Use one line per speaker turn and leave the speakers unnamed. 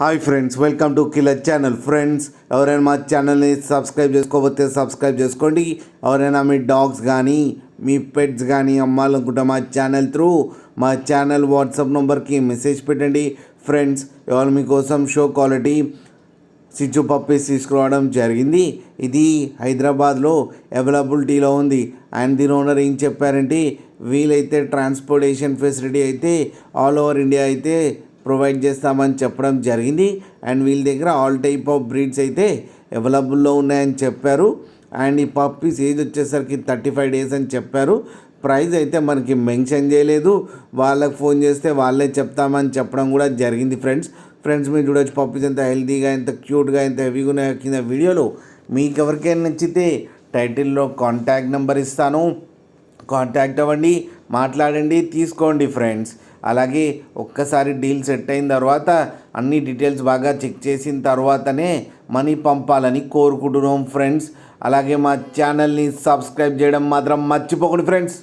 Hi friends, welcome to killer channel. Friends, ఎవరైనా మా ఛానల్ని సబ్స్క్రైబ్ చేసుకోకపోతే సబ్స్క్రైబ్ చేసుకోండి. ఎవరైనా మీ డాగ్స్ కానీ మీ పెట్స్ కానీ అమ్మాలనుకుంటే మా ఛానల్ వాట్సాప్ నెంబర్కి మెసేజ్ పెట్టండి. ఫ్రెండ్స్, ఇవాళ మీకోసం షో క్వాలిటీ సిచ్చు పప్పీస్ తీసుకురావడం జరిగింది. ఇది హైదరాబాద్లో అవైలబిలిటీలో ఉంది. అండ్ దీని ఓనర్ ఏం చెప్పారంటే, వీలైతే ట్రాన్స్పోర్టేషన్ ఫెసిలిటీ అయితే ఆల్ ఓవర్ ఇండియా అయితే ప్రొవైడ్ చేస్తామని చెప్పడం జరిగింది. అండ్ వీళ్ళ దగ్గర ఆల్ టైప్ ఆఫ్ బ్రీడ్స్ అయితే అవైలబుల్లో ఉన్నాయని చెప్పారు. అండ్ ఈ పప్పీస్ ఏజ్ వచ్చేసరికి 35 days అని చెప్పారు. ప్రైస్ అయితే మనకి మెన్షన్ చేయలేదు. వాళ్ళకి ఫోన్ చేస్తే వాళ్ళే చెప్తామని చెప్పడం కూడా జరిగింది. ఫ్రెండ్స్ మీరు చూడొచ్చు పప్పీస్ ఎంత హెల్తీగా, ఎంత క్యూట్గా, ఎంత హెవీగా ఉన్నాయో కింద వీడియోలో. మీకు ఎవరికైనా నచ్చితే టైటిల్లో కాంటాక్ట్ నెంబర్ ఇస్తాను, కాంటాక్ట్ అవ్వండి, మాట్లాడండి, తీసుకోండి ఫ్రెండ్స్. అలాగే ఒక్కసారి డీల్ సెట్ అయిన తర్వాత అన్ని డీటెయిల్స్ బాగా చెక్ చేసిన తర్వాతనే మనీ పంపాలని కోరుకుంటున్నాం ఫ్రెండ్స్. అలాగే మా ఛానల్ని సబ్స్క్రైబ్ చేయడం మాత్రం మర్చిపోకండి ఫ్రెండ్స్.